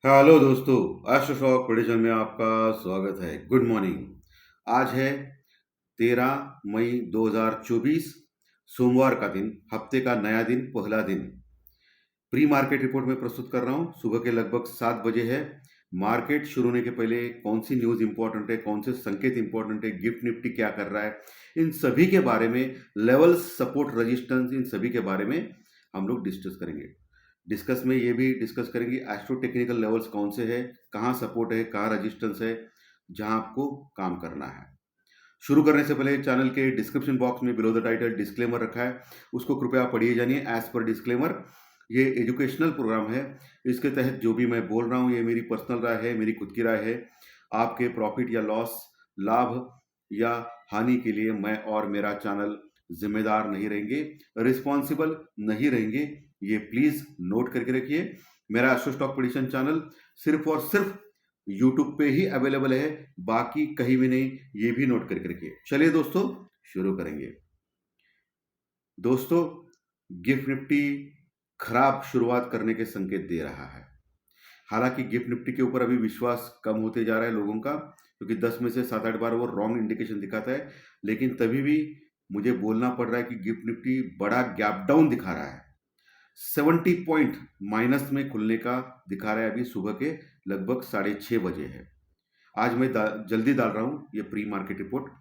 Hello दोस्तों, astro shock prediction में आपका स्वागत है। Good morning. आज है 13 मई 2024, सोमवार का दिन, हफ्ते का नया दिन, पहला दिन। प्री मार्केट रिपोर्ट में प्रस्तुत कर रहा हूँ। सुबह के लगभग 7 बजे है। मार्केट शुरू होने के पहले कौन सी न्यूज़ इंपॉर्टेंट है, कौन से संकेत इंपॉर्टेंट है, गिफ्ट निफ्टी क्या कर रहा है, इन सभी के बारे में, लेवल्स, सपोर्ट, रेजिस्टेंस, इन सभी के बारे में हम लोग डिस्कस करेंगे। डिस्कस में ये भी डिस्कस करेंगे एस्ट्रो टेक्निकल लेवल्स कौन से हैं, कहाँ सपोर्ट है, कहाँ रेजिस्टेंस है, जहाँ आपको काम करना है। शुरू करने से पहले चैनल के डिस्क्रिप्शन बॉक्स में बिलो द टाइटल डिस्क्लेमर रखा है, उसको कृपया पढ़िए जानिए। एज पर डिस्क्लेमर, ये एजुकेशनल प्रोग्राम है। इसके तहत जो भी मैं बोल रहा हूँ ये मेरी पर्सनल राय है, मेरी खुद की राय है। आपके प्रॉफिट या लॉस, लाभ या हानि के लिए मैं और मेरा चैनल जिम्मेदार नहीं रहेंगे, रिस्पॉन्सिबल नहीं रहेंगे। ये प्लीज नोट करके रखिए। मेरा एस्ट्रो स्टॉक प्रेडिक्शन चैनल सिर्फ और सिर्फ यूट्यूब पे ही अवेलेबल है, बाकी कहीं भी नहीं, ये भी नोट करके रखिए। चलिए दोस्तों, शुरू करेंगे। दोस्तों, गिफ्ट निफ्टी खराब शुरुआत करने के संकेत दे रहा है। हालांकि गिफ्ट निफ्टी के ऊपर अभी विश्वास कम होते जा रहा है लोगों का, क्योंकि 10 में से 7-8 बार वो रॉन्ग इंडिकेशन दिखाता है। लेकिन तभी भी मुझे बोलना पड़ रहा है कि गिफ्ट निफ्टी बड़ा गैप डाउन दिखा रहा है। 70 पॉइंट माइनस में खुलने का दिखा रहा है। अभी सुबह के लगभग 6:30 बजे है। आज मैं जल्दी डाल रहा हूँ ये प्री मार्केट रिपोर्ट।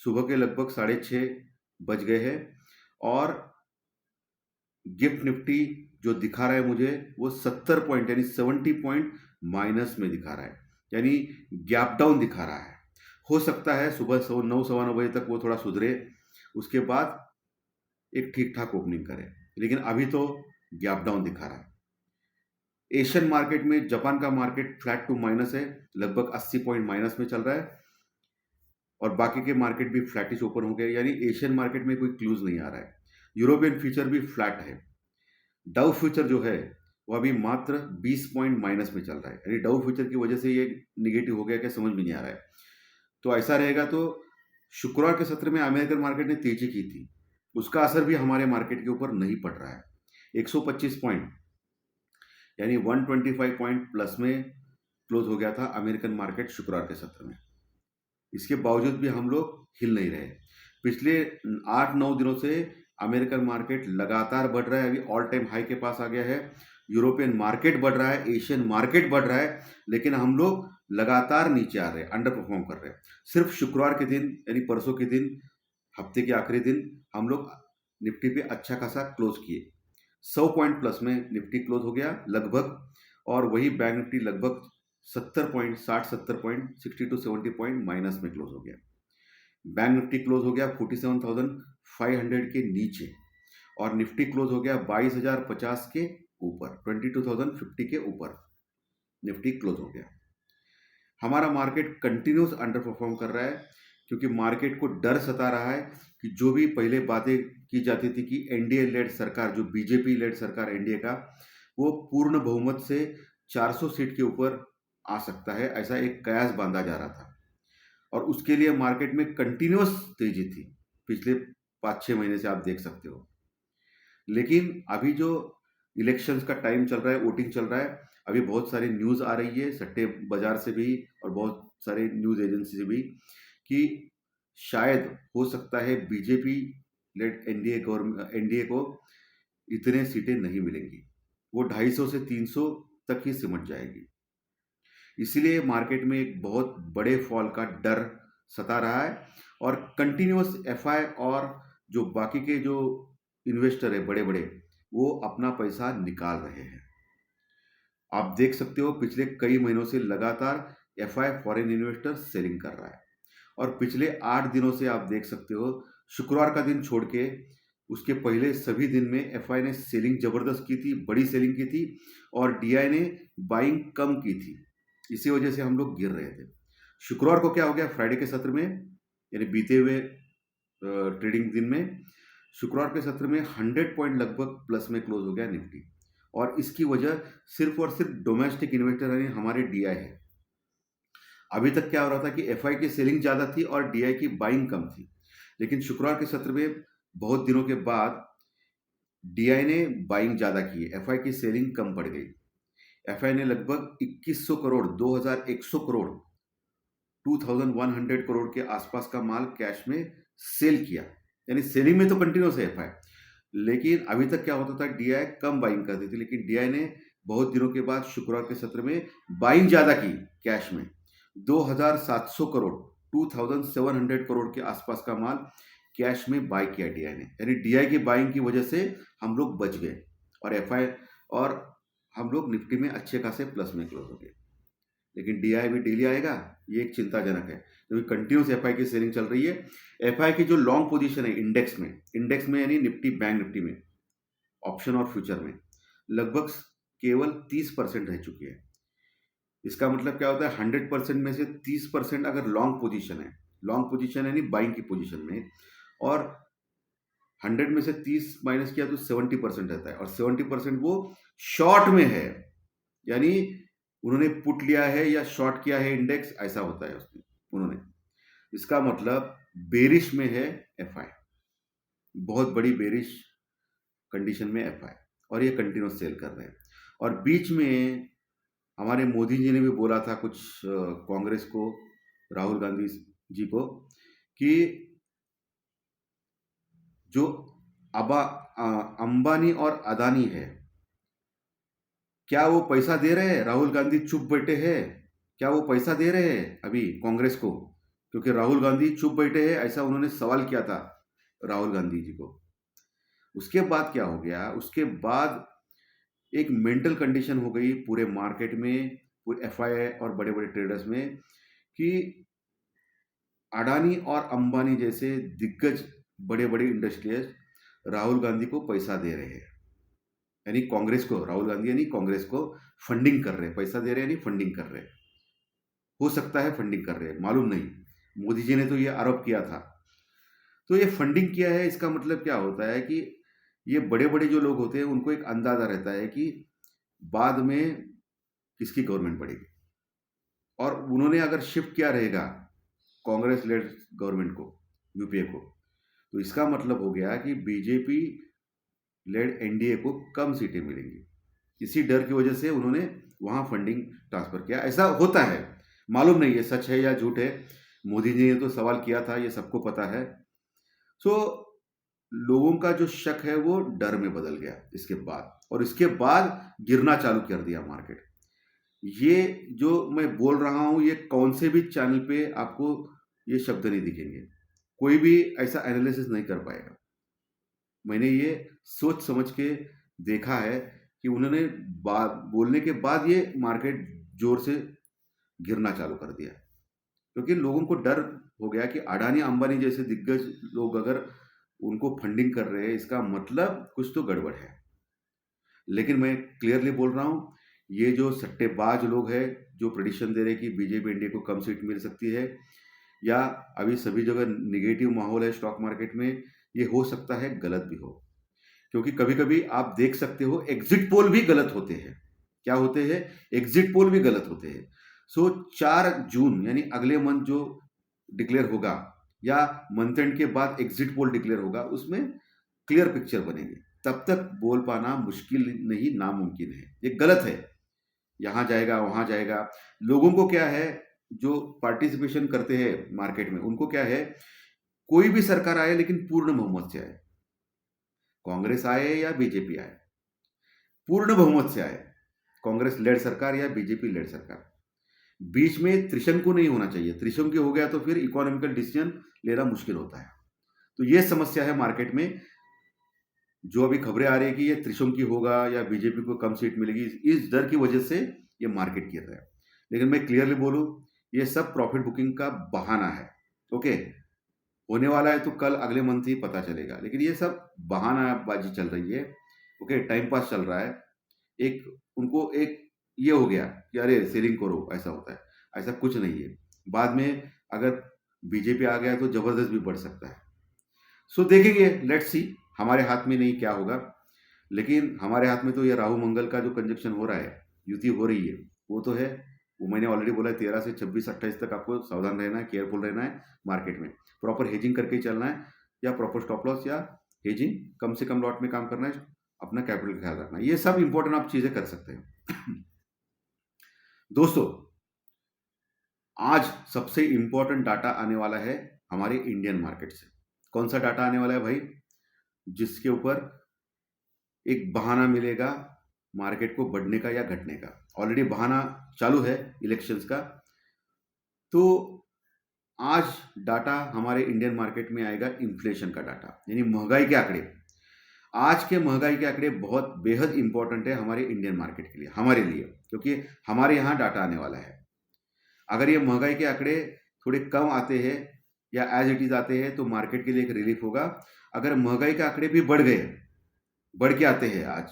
सुबह के लगभग 6:30 बज गए हैं और गिफ्ट निफ्टी जो दिखा रहा है मुझे, वो 70 पॉइंट यानी 70 पॉइंट माइनस में दिखा रहा है, यानी गैप डाउन दिखा रहा है। हो सकता है सुबह 9 सवा 9 बजे तक वो थोड़ा सुधरे, उसके बाद एक ठीक ठाक ओपनिंग करे, लेकिन अभी तो गैप डाउन दिखा रहा है। एशियन मार्केट में जापान का मार्केट फ्लैट टू माइनस है, लगभग 80 पॉइंट माइनस में चल रहा है, और बाकी के मार्केट भी फ्लैटिश ओपन हो गए, यानी एशियन मार्केट में कोई क्लूज नहीं आ रहा है। यूरोपियन फ्यूचर भी फ्लैट है। डाउ फ्यूचर जो है वो अभी मात्र 20 पॉइंट माइनस में चल रहा है, यानी डाउ फ्यूचर की वजह से ये निगेटिव हो गया, क्या समझ में नहीं आ रहा है। तो ऐसा रहेगा तो शुक्रवार के सत्र में अमेरिकन मार्केट ने तेजी की थी, उसका असर भी हमारे मार्केट के ऊपर नहीं पड़ रहा है। 125 पॉइंट यानी 125 पॉइंट प्लस में क्लोज हो गया था अमेरिकन मार्केट शुक्रवार के सत्र में। इसके बावजूद भी हम लोग हिल नहीं रहे। पिछले 8-9 दिनों से अमेरिकन मार्केट लगातार बढ़ रहा है, अभी ऑल टाइम हाई के पास आ गया है। यूरोपियन मार्केट बढ़ रहा है, एशियन मार्केट बढ़ रहा है, लेकिन हम लोग लगातार नीचे आ रहे हैं, अंडर परफॉर्म कर रहे हैं। सिर्फ शुक्रवार के दिन यानी परसों के दिन, हफ्ते के आखिरी दिन, हम लोग निफ्टी पे अच्छा खासा क्लोज किए। 100 पॉइंट प्लस में निफ्टी क्लोज हो गया लगभग, और वही बैंक निफ्टी लगभग 70 पॉइंट, 60-70 पॉइंट, 60-70 पॉइंट माइनस में क्लोज हो गया। बैंक निफ्टी क्लोज हो गया 47,500 के नीचे, और निफ्टी क्लोज हो गया 22,050 के ऊपर, 22,050 के ऊपर निफ्टी क्लोज हो गया। हमारा मार्केट कंटिन्यूस अंडर परफॉर्म कर रहा है, क्योंकि मार्केट को डर सता रहा है कि जो भी पहले बातें की जाती थी कि एनडीए लेड सरकार, जो बीजेपी लेड सरकार एनडीए का, वो पूर्ण बहुमत से 400 सीट के ऊपर आ सकता है, ऐसा एक कयास बांधा जा रहा था। और उसके लिए मार्केट में कंटिन्यूस तेजी थी पिछले 5-6 महीने से, आप देख सकते हो। लेकिन अभी जो इलेक्शंस का टाइम चल रहा है, वोटिंग चल रहा है, अभी बहुत सारी न्यूज़ आ रही है सट्टे बाजार से भी और बहुत सारे न्यूज़ एजेंसी से भी, कि शायद हो सकता है BJP lead NDA government, NDA को इतने सीटें नहीं मिलेंगी, वो 250 से 300 तक ही सिमट जाएगी। इसीलिए मार्केट में एक बहुत बड़े फॉल का डर सता रहा है, और कंटिन्यूस एफआई और जो बाकी के जो इन्वेस्टर है बड़े बड़े, वो अपना पैसा निकाल रहे हैं। आप देख सकते हो पिछले कई महीनों से लगातार एफआई, फॉरेन इन्वेस्टर, सेलिंग कर रहा है। और पिछले 8 दिनों से आप देख सकते हो, शुक्रवार का दिन छोड़ के उसके पहले सभी दिन में एफआई ने सेलिंग जबरदस्त की थी, बड़ी सेलिंग की थी, और डीआई ने बाइंग कम की थी। इसी वजह से हम लोग गिर रहे थे। शुक्रवार को क्या हो गया, फ्राइडे के सत्र में, यानी बीते हुए ट्रेडिंग दिन में, शुक्रवार के सत्र में 100 पॉइंट लगभग प्लस में क्लोज हो गया निफ्टी, और इसकी वजह सिर्फ और सिर्फ डोमेस्टिक इन्वेस्टर यानी हमारे डीआई है। अभी तक क्या हो रहा था कि एफआई की सेलिंग ज़्यादा थी और डीआई की बाइंग कम थी, लेकिन शुक्रवार के सत्र में बहुत दिनों के बाद डीआई ने बाइंग ज़्यादा की है, एफआई की सेलिंग कम पड़ गई। एफआई ने लगभग 2100 करोड़, 2100 करोड़, 2100 करोड़ के आसपास का माल कैश में सेल किया। यानी सेलिंग में तो कंटिन्यूस है एफआई, लेकिन अभी तक क्या होता था, डीआई कम बाइंग करती थी, लेकिन डीआई ने बहुत दिनों के बाद शुक्रवार के सत्र में बाइंग ज्यादा की कैश में। 2700 करोड़, 2700 करोड़ के आसपास का माल कैश में बाय किया डीआई ने। यानी डीआई की बाइंग की वजह से हम लोग बच गए और एफआई और हम लोग निफ्टी में अच्छे खासे प्लस में क्लोज हो गए। लेकिन डीआई भी डेली आएगा, ये एक चिंताजनक है, क्योंकि कंटिन्यूस एफआई की सेलिंग चल रही है। एफआई की जो लॉन्ग पोजीशन है इंडेक्स में यानी निफ्टी, बैंक निफ्टी में, ऑप्शन और फ्यूचर में लगभग केवल 30% रह चुकी है। इसका मतलब क्या होता है, 100% में से 30% अगर लॉन्ग पोजीशन है, लॉन्ग पोजीशन यानी बाइंग की पोजीशन में, और 100 में से 30 माइनस किया तो 70% रहता है, और 70% वो शॉर्ट में है, यानी उन्होंने पुट लिया है या शॉर्ट किया है इंडेक्स, ऐसा होता है उसमें उन्होंने। इसका मतलब बेरिश में है एफआई, बहुत बड़ी बेरिश कंडीशन में एफआई, और ये कंटिन्यूस सेल कर रहे हैं। और बीच में हमारे मोदी जी ने भी बोला था कुछ कांग्रेस को, राहुल गांधी जी को, कि जो अंबानी और अदानी है, क्या वो पैसा दे रहे हैं? राहुल गांधी चुप बैठे हैं, क्या वो पैसा दे रहे हैं अभी कांग्रेस को? क्योंकि राहुल गांधी चुप बैठे हैं, ऐसा उन्होंने सवाल किया था राहुल गांधी जी को। उसके बाद क्या हो गया, उसके बाद एक मेंटल कंडीशन हो गई पूरे मार्केट में, पूरे एफआई और बड़े बड़े ट्रेडर्स में, कि अडानी और अंबानी जैसे दिग्गज बड़े बड़े इंडस्ट्रियलिस्ट राहुल गांधी को पैसा दे रहे हैं, यानी कांग्रेस को, राहुल गांधी यानी कांग्रेस को फंडिंग कर रहे हैं, पैसा दे रहे हैं यानी फंडिंग कर रहे हैं। हो सकता है फंडिंग कर रहे हैं, मालूम नहीं, मोदी जी ने तो ये आरोप किया था। तो ये फंडिंग किया है, इसका मतलब क्या होता है कि ये बड़े बड़े जो लोग होते हैं उनको एक अंदाजा रहता है कि बाद में किसकी गवर्नमेंट बढ़ेगी, और उन्होंने अगर शिफ्ट किया रहेगा कांग्रेस लेड गवर्नमेंट को, यूपीए को, तो इसका मतलब हो गया कि बीजेपी लेड एनडीए को कम सीटें मिलेंगी। इसी डर की वजह से उन्होंने वहां फंडिंग ट्रांसफर किया। ऐसा होता है, मालूम नहीं ये सच है या झूठ है, मोदी जी ने तो सवाल किया था, ये सबको पता है। सो लोगों का जो शक है वो डर में बदल गया इसके बाद, और इसके बाद गिरना चालू कर दिया मार्केट। ये जो मैं बोल रहा हूं, ये कौन से भी चैनल पे आपको ये शब्द नहीं दिखेंगे, कोई भी ऐसा एनालिसिस नहीं कर पाएगा। मैंने ये सोच समझ के देखा है कि उन्होंने बात बोलने के बाद ये मार्केट जोर से गिरना चालू कर दिया, क्योंकि लोगों को डर हो गया कि अडानी अंबानी जैसे दिग्गज लोग अगर उनको फंडिंग कर रहे हैं, इसका मतलब कुछ तो गड़बड़ है। लेकिन मैं क्लियरली बोल रहा हूँ, ये जो सट्टेबाज लोग हैं जो प्रेडिक्शन दे रहे हैं कि बीजेपी इंडिया को कम सीट मिल सकती है, या अभी सभी जगह निगेटिव माहौल है स्टॉक मार्केट में, ये हो सकता है गलत भी हो। क्योंकि कभी कभी आप देख सकते हो एग्जिट पोल भी गलत होते हैं। क्या होते हैं? एग्जिट पोल भी गलत होते हैं। सो 4 जून यानी अगले मंथ जो डिक्लेयर होगा, या मंथ एंड के बाद एग्जिट पोल डिक्लेयर होगा, उसमें क्लियर पिक्चर बनेगी। तब तक बोल पाना मुश्किल नहीं, नामुमकिन है। ये गलत है, यहां जाएगा वहां जाएगा। लोगों को क्या है, जो पार्टिसिपेशन करते हैं मार्केट में, उनको क्या है, कोई भी सरकार आए लेकिन पूर्ण बहुमत से आए, कांग्रेस आए या बीजेपी आए, पूर्ण बहुमत से आए, कांग्रेस लेड सरकार या बीजेपी लेड सरकार। बीच में त्रिशंकु नहीं होना चाहिए, त्रिशंकु हो गया तो फिर इकोनॉमिकल डिसीजन लेना मुश्किल होता है। तो ये समस्या है मार्केट में। जो अभी खबरें आ रही है कि ये त्रिशंकु होगा या बीजेपी को कम सीट मिलेगी, इस डर की वजह से ये मार्केट गिर रहा है। लेकिन मैं क्लियरली बोलूं, ये सब प्रॉफिट बुकिंग का बहाना है। ओके, होने वाला है तो कल अगले मंथ ही पता चलेगा, लेकिन ये सब बहानाबाजी चल रही है। ओके, टाइम पास चल रहा है। एक उनको एक ये हो गया कि अरे सेलिंग करो, ऐसा होता है, ऐसा कुछ नहीं है। बाद में अगर बीजेपी आ गया तो जबरदस्त भी बढ़ सकता है। सो देखेंगे, लेट्स सी, हमारे हाथ में नहीं क्या होगा। लेकिन हमारे हाथ में तो ये राहु मंगल का जो कंजक्शन हो रहा है, युति हो रही है, वो तो है। वो मैंने ऑलरेडी बोला है, 13 से 26-28 तक आपको सावधान रहना है, केयरफुल रहना है मार्केट में। प्रॉपर हेजिंग करके ही चलना है, या प्रॉपर स्टॉप लॉस या हेजिंग, कम से कम लॉट में काम करना है, अपना कैपिटल का ख्याल रखना है। ये सब इंपॉर्टेंट आप चीज़ें कर सकते हैं। दोस्तों, आज सबसे इंपॉर्टेंट डाटा आने वाला है हमारे इंडियन मार्केट से। कौन सा डाटा आने वाला है भाई? जिसके ऊपर एक बहाना मिलेगा मार्केट को बढ़ने का या घटने का। ऑलरेडी बहाना चालू है इलेक्शंस का। तो आज डाटा हमारे इंडियन मार्केट में आएगा इन्फ्लेशन का डाटा, यानी महंगाई के आंकड़े। आज के महंगाई के आंकड़े बहुत बेहद इंपॉर्टेंट है हमारे इंडियन मार्केट के लिए, हमारे लिए, क्योंकि हमारे यहाँ डाटा आने वाला है। अगर ये महंगाई के आंकड़े थोड़े कम आते हैं या एज इट इज आते हैं तो मार्केट के लिए एक रिलीफ होगा। अगर महंगाई के आंकड़े भी बढ़ गए, बढ़ के आते हैं आज,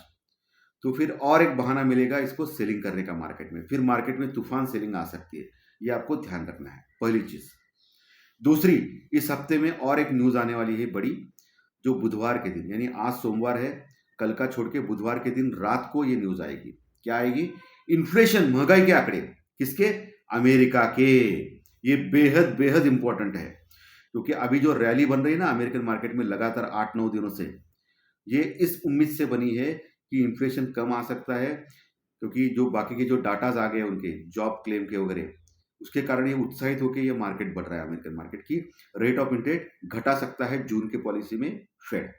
तो फिर और एक बहाना मिलेगा इसको सेलिंग करने का मार्केट में। फिर मार्केट में तूफान सेलिंग आ सकती है, ये आपको ध्यान रखना है, पहली चीज। दूसरी, इस हफ्ते में और एक न्यूज आने वाली है बड़ी, जो बुधवार के दिन, यानी आज सोमवार है, कल का छोड़ के बुधवार के दिन रात को ये न्यूज आएगी। क्या आएगी? इन्फ्लेशन, महंगाई के आंकड़े। किसके? अमेरिका के। ये बेहद बेहद इंपॉर्टेंट है, क्योंकि अभी जो रैली बन रही है ना अमेरिकन मार्केट में लगातार 8-9 दिनों से, ये इस उम्मीद से बनी है कि इन्फ्लेशन कम आ सकता है, क्योंकि जो बाकी के जो डाटाज आ गए उनके जॉब क्लेम के वगैरह, उसके कारण ये उत्साहित होकर ये मार्केट बढ़ रहा है। अमेरिकन मार्केट की रेट ऑफ इंटरेस्ट घटा सकता है जून के पॉलिसी में फेड।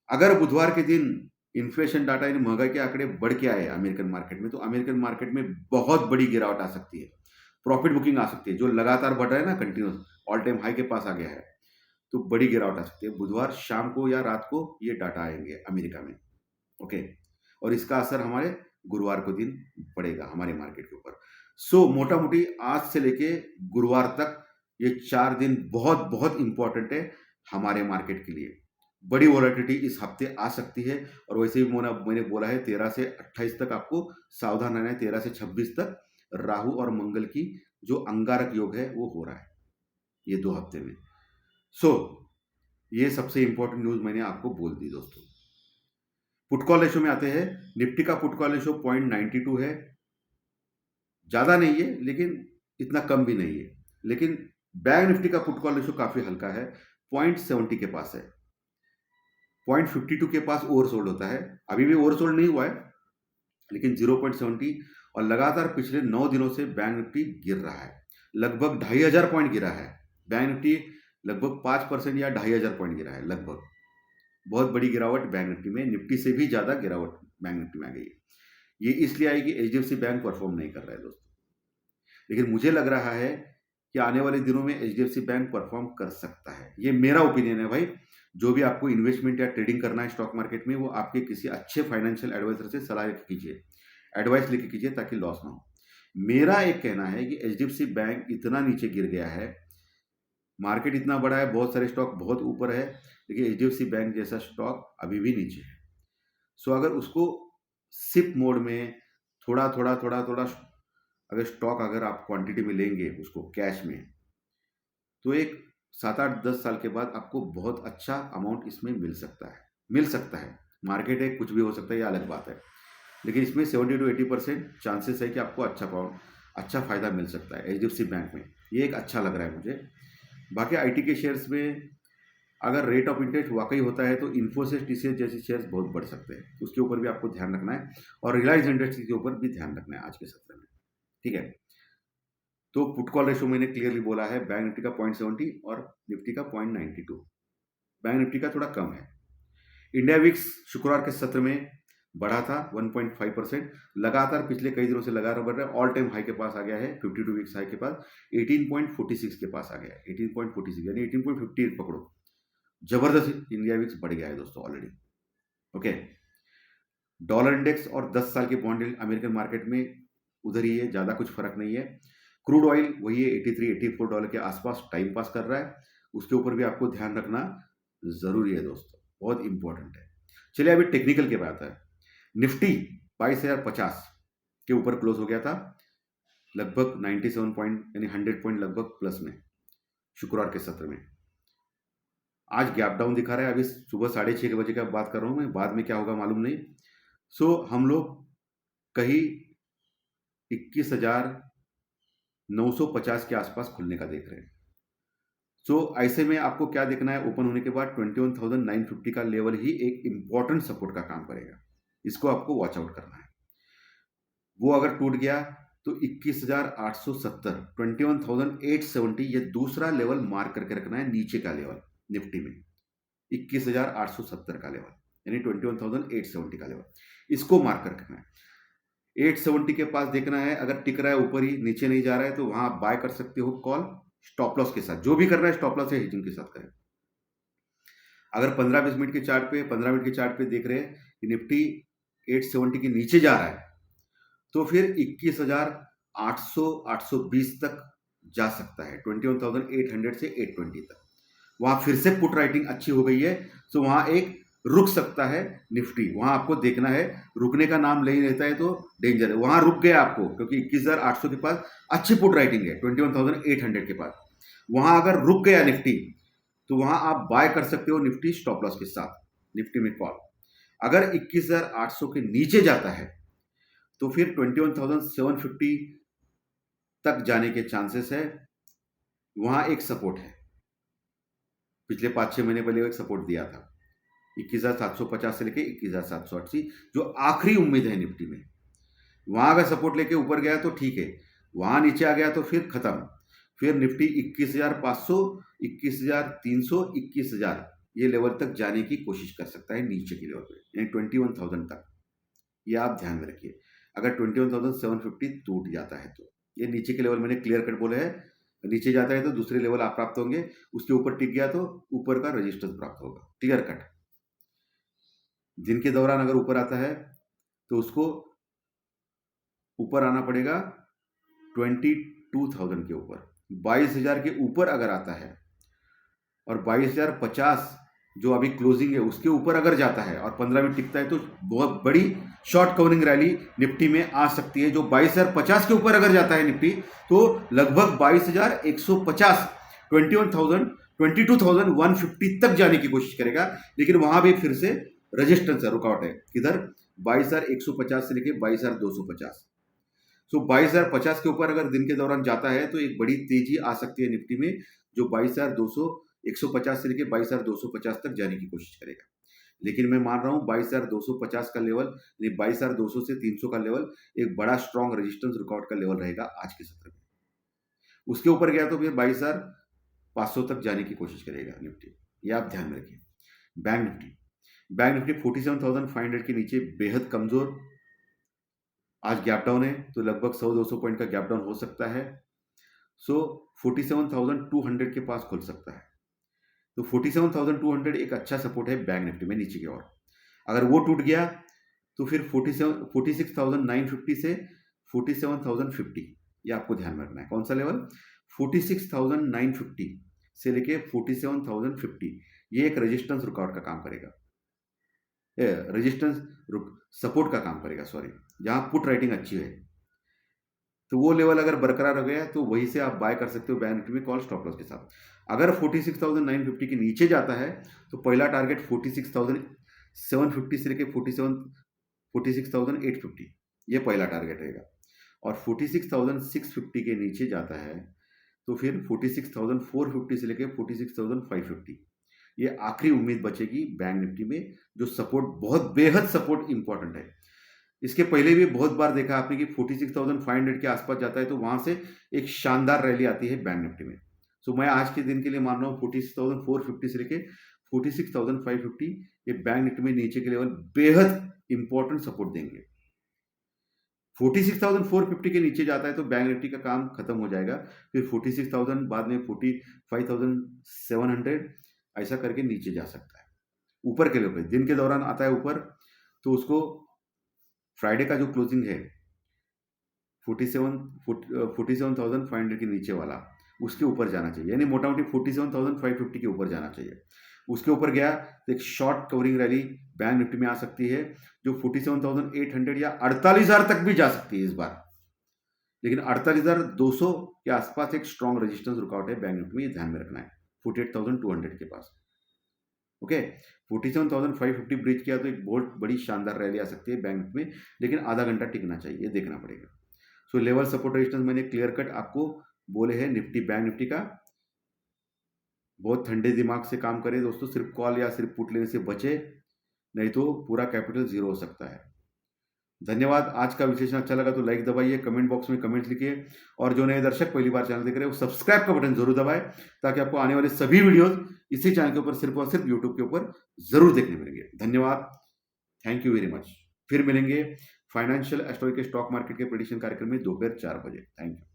अगर बुधवार के दिन इन्फ्लेशन डाटा यानी महंगाई के आंकड़े बढ़ के आए अमेरिकन मार्केट में, तो अमेरिकन मार्केट में बहुत बड़ी गिरावट आ सकती है, प्रॉफिट बुकिंग आ सकती है। जो लगातार बढ़ रहा है ना, कंटिन्यूस ऑल टाइम हाई के पास आ गया है, तो बड़ी गिरावट आ सकती है। बुधवार शाम को या रात को ये डाटा आएंगे अमेरिका में, ओके। और इसका असर हमारे गुरुवार को दिन पड़ेगा हमारे मार्केट के ऊपर। सो मोटा मोटी आज से लेके गुरुवार तक ये 4 दिन बहुत बहुत इंपॉर्टेंट है हमारे मार्केट के लिए। बड़ी वॉलेटिलिटी इस हफ्ते आ सकती है, और वैसे भी मैंने बोला है 13 से 28 तक आपको सावधान रहना है। 13 से 26 तक राहु और मंगल की जो अंगारक योग है वो हो रहा है ये 2 हफ्ते में। सो ये सबसे इंपॉर्टेंट न्यूज मैंने आपको बोल दी दोस्तों। पुट कॉल रेशो में आते हैं। निफ्टी का पुट कॉल रेशो 0.92 है, ज्यादा नहीं है लेकिन इतना कम भी नहीं है। लेकिन बैंक निफ्टी का पुट कॉल रेशो काफी हल्का है, 0.70 के पास है। 0.52 के पास ओवरसोल्ड होता है, अभी भी ओवरसोल्ड नहीं हुआ है, लेकिन 0.70। और लगातार पिछले 9 दिनों से बैंक निफ्टी गिर रहा है, लगभग 2500 पॉइंट गिरा है बैंक निफ्टी, लगभग 5% या 2500 पॉइंट गिरा है लगभग। बहुत बड़ी गिरावट बैंक निफ्टी में, निफ्टी से भी ज्यादा गिरावट बैंक निफ्टी में आ गई है। ये इसलिए आई कि एचडीएफसी बैंक परफॉर्म नहीं कर रहा है दोस्तों, लेकिन मुझे लग रहा है कि आने वाले दिनों में एचडीएफसी बैंक परफॉर्म कर सकता है। ये मेरा ओपिनियन है भाई। जो भी आपको इन्वेस्टमेंट या ट्रेडिंग करना है स्टॉक मार्केट में, वो आपके किसी अच्छे फाइनेंशियल एडवाइजर से सलाह लेके कीजिए, एडवाइस लेके कीजिए, ताकि लॉस ना हो। मेरा एक कहना है कि एचडीएफसी बैंक इतना नीचे गिर गया है, मार्केट इतना बड़ा है, बहुत सारे स्टॉक बहुत ऊपर है, लेकिन एचडीएफसी बैंक जैसा स्टॉक अभी भी नीचे है। सो अगर उसको सिप मोड में थोड़ा थोड़ा थोड़ा थोड़ा अगर स्टॉक अगर आप क्वांटिटी में लेंगे उसको कैश में, तो एक 7-8-10 साल के बाद आपको बहुत अच्छा अमाउंट इसमें मिल सकता है। मिल सकता है, मार्केट है, कुछ भी हो सकता है, ये अलग बात है, लेकिन इसमें 70 to 80% चांसेस है कि आपको अच्छा फायदा मिल सकता है एचडीएफसी बैंक में। ये एक अच्छा लग रहा है मुझे। बाकी आईटी के शेयर्स में अगर रेट ऑफ इंटरेस्ट वाकई होता है तो इन्फोसिस, टीसीएस जैसे शेयर्स बहुत बढ़ सकते हैं, उसके ऊपर भी आपको ध्यान रखना है, और रिलायंस इंडस्ट्रीज के ऊपर भी ध्यान रखना है आज के सत्र में, ठीक है। तो पुट कॉल रेशो मैंने क्लियरली बोला है, बैंक निफ्टी का 0.70 और निफ्टी का 0.92। बैंक निफ्टी का थोड़ा कम है। इंडिया विक्स शुक्रवार के सत्र में बढ़ा था 1.5%, लगातार पिछले कई दिनों से लगातार बढ़ रहा है, ऑल टाइम हाई के पास आ गया है, 52 वीक्स हाई के पास 18.46 के पास आ गया है, 18.46 यानी 18.50 पकड़ो। जबरदस्त इंडिया विक्स बढ़ गया है दोस्तों ऑलरेडी, ओके। डॉलर इंडेक्स और 10 साल के बॉन्ड यील्ड अमेरिकन मार्केट में उधर ही है, ज्यादा कुछ फर्क नहीं है। क्रूड ऑयल वही है, $83-84 के आसपास टाइम पास कर रहा है, उसके ऊपर भी आपको ध्यान रखना जरूरी है दोस्तों, बहुत इंपॉर्टेंट है। चलिए अभी टेक्निकल के बात है। निफ्टी 22,050 के ऊपर क्लोज हो गया था, लगभग 97 पॉइंट यानी 100 पॉइंट लगभग प्लस में शुक्रवार के सत्र में। आज गैप डाउन दिखा रहा है, अभी सुबह 6:30 बजे का बात कर रहा हूं मैं, बाद में क्या होगा मालूम नहीं। सो हम लोग कहीं 21,950 के आसपास खुलने का देख रहे हैं। सो ऐसे में आपको क्या देखना है, ओपन होने के बाद 21,950 का लेवल ही एक इंपॉर्टेंट सपोर्ट का काम करेगा, इसको आपको वॉच आउट करना है। वो अगर टूट गया तो 21,870, 21,870 ये दूसरा लेवल मार्क करके रखना है, नीचे का लेवल निफ्टी में 21,870 का लेवल, यानी 21,870 का लेवल, इसको मार्क करके रखना है। 870 के पास देखना है, अगर टिक रहा है ऊपर ही, नीचे नहीं जा रहा है, तो वहां आप बाय कर सकते हो कॉल स्टॉप लॉस के साथ। जो भी करना है स्टॉप लॉस या हेजिंग के साथ करें। अगर 15-20 मिनट के चार्ट पे, 15 मिनट के चार्ट पे देख रहे हैं कि निफ्टी 870 के नीचे जा रहा है, तो फिर 21,800 820 तक जा सकता है, 21,800 से 820 तक। वहां फिर से पुट राइटिंग अच्छी हो गई है, तो वहां एक रुक सकता है निफ्टी। वहां आपको देखना है, रुकने का नाम ले ही लेता है तो डेंजर है। वहां रुक गया आपको, क्योंकि 21,800 के पास अच्छी पुट राइटिंग है, 21,800 के पास। वहां अगर रुक गया निफ्टी, तो वहां आप बाय कर सकते हो निफ्टी स्टॉप लॉस के साथ, निफ्टी में कॉल। अगर 21,800 के नीचे जाता है, तो फिर 21,750 तक जाने के चांसेस है। वहां एक सपोर्ट है, पिछले 5-6 महीने पहले एक सपोर्ट दिया था 21,750 से लेके 21,780, जो आखिरी उम्मीद है निफ्टी में। वहां अगर सपोर्ट लेके ऊपर गया तो ठीक है, वहां नीचे आ गया तो फिर खत्म। फिर निफ्टी 21,500, 21,300, 21,000 ये लेवल तक जाने की कोशिश कर सकता है, नीचे के लेवल पे, यानी 21,000 तक। ये आप ध्यान में रखिए। अगर 21,750 टूट जाता है तो ये नीचे के लेवल मैंने क्लियर कट बोले है। नीचे जाता है तो दूसरे लेवल आप प्राप्त होंगे, उसके ऊपर टिक गया तो ऊपर का रेजिस्टेंस प्राप्त होगा, क्लियर कट। दिन के दौरान अगर ऊपर आता है तो उसको ऊपर आना पड़ेगा 22,000 के ऊपर। 22,000 के ऊपर अगर आता है और 22,050 जो अभी क्लोजिंग है उसके ऊपर अगर जाता है और 15 मिनट टिकता है, तो बहुत बड़ी शॉर्ट कवरिंग रैली निफ्टी में आ सकती है। जो 22,050 के ऊपर अगर जाता है निफ्टी, तो लगभग 22,150, 22,150 तक जाने की कोशिश करेगा। लेकिन वहां भी फिर से रजिस्टेंस है, रुकावट है, किधर 22,150 से लेके 22,250। सो 22,050 के ऊपर अगर दिन के दौरान जाता है तो एक बड़ी तेजी आ सकती है निफ्टी में, जो 22,200, 150 से लेकर 22,250 तक जाने की कोशिश करेगा। लेकिन मैं मान रहा हूं 22,250 का लेवल, यानी 22,200 से 300 का लेवल एक बड़ा स्ट्रॉन्ग रेजिस्टेंस रुकावट का लेवल रहेगा आज के सत्र में। उसके ऊपर गया तो फिर 22,500 तक जाने की कोशिश करेगा निफ्टी, ये आप ध्यान में रखिए। बैंक निफ्टी, बैंक निफ्टी 47,500 के नीचे बेहद कमजोर, आज गैप डाउन है, तो लगभग 100-200 पॉइंट का गैप डाउन हो सकता है। सो 47,200 के पास खुल सकता है, तो 47,200 एक अच्छा सपोर्ट है बैंक निफ्टी में नीचे की ओर। अगर वो टूट गया तो फिर 46,950 से 47,050, ये आपको ध्यान में रखना है। कौन सा लेवल? 46,950 से लेके 47,050, ये एक रेजिस्टेंस रुकावट का काम करेगा, रेजिस्टेंस सपोर्ट का काम करेगा, सॉरी, जहां पुट राइटिंग अच्छी है। तो वो लेवल अगर बरकरार हो गया तो वहीं से आप बाय कर सकते हो बैंक निफ्टी में कॉल स्टॉप लॉस के साथ। अगर 46,950 के नीचे जाता है तो पहला टारगेट 46,750 से लेके 46,850, ये पहला टारगेट रहेगा। और 46,650 के नीचे जाता है तो फिर 46,450 से लेके 46,550, ये आखिरी उम्मीद बचेगी बैंक निफ्टी में, जो सपोर्ट बहुत बेहद सपोर्ट इंपॉर्टेंट है। इसके पहले भी बहुत बार देखा आपने कि 46,500 के आसपास जाता है तो वहां से एक शानदार रैली आती है बैंक निफ्टी में। सो मैं आज के दिन के लिए मान रहा हूँ 46,450 से लेके 46,550, ये बैंक निफ्टी में नीचे के लेवल बेहद इंपॉर्टेंट सपोर्ट देंगे। 46,450 के नीचे जाता है तो बैंक निफ्टी का काम खत्म हो जाएगा। फिर 46,000, बाद में 45,700, ऐसा करके नीचे जा सकता है। ऊपर के लेवल पे दिन के दौरान आता है ऊपर, तो उसको फ्राइडे का जो क्लोजिंग है 47,500 के नीचे वाला, उसके ऊपर जाना चाहिए, यानी मोटा मोटी 47,550 के ऊपर जाना चाहिए। उसके ऊपर गया तो एक short covering rally bank Nifty में आ सकती है, जो 47,800 या 48,000 तक भी जा सकती है इस बार। लेकिन 48,200 के आसपास एक स्ट्रॉन्ग रेजिस्टेंस रुकावट है बैंक निफ्टी में, ये ध्यान में रखना है 48,200 के पास। ओके, 47,550 ब्रीच किया तो एक बहुत बड़ी शानदार रैली आ सकती है बैंक में, लेकिन आधा घंटा टिकना चाहिए, देखना पड़ेगा। सो लेवल सपोर्ट रेजिस्टेंस मैंने क्लियर कट आपको बोले हैं निफ्टी बैंक निफ्टी का। बहुत ठंडे दिमाग से काम करें दोस्तों, सिर्फ कॉल या सिर्फ पुट लेने से बचे, नहीं तो पूरा कैपिटल जीरो हो सकता है। धन्यवाद। आज का विश्लेषण अच्छा लगा तो लाइक दबाइए, कमेंट बॉक्स में कमेंट्स लिखिए और जो नए दर्शक पहली बार चैनल देख रहे हैं वो सब्सक्राइब का बटन जरूर दबाएं ताकि आपको आने वाले सभी वीडियोस इसी चैनल के ऊपर सिर्फ और सिर्फ यूट्यूब के ऊपर जरूर देखने मिलेंगे। धन्यवाद। Thank you very much. फिर मिलेंगे फाइनेंशियल एस्ट्रोलॉजी के स्टॉक मार्केट के प्रेडिक्शन कार्यक्रम में दोपहर 4 बजे। Thank you.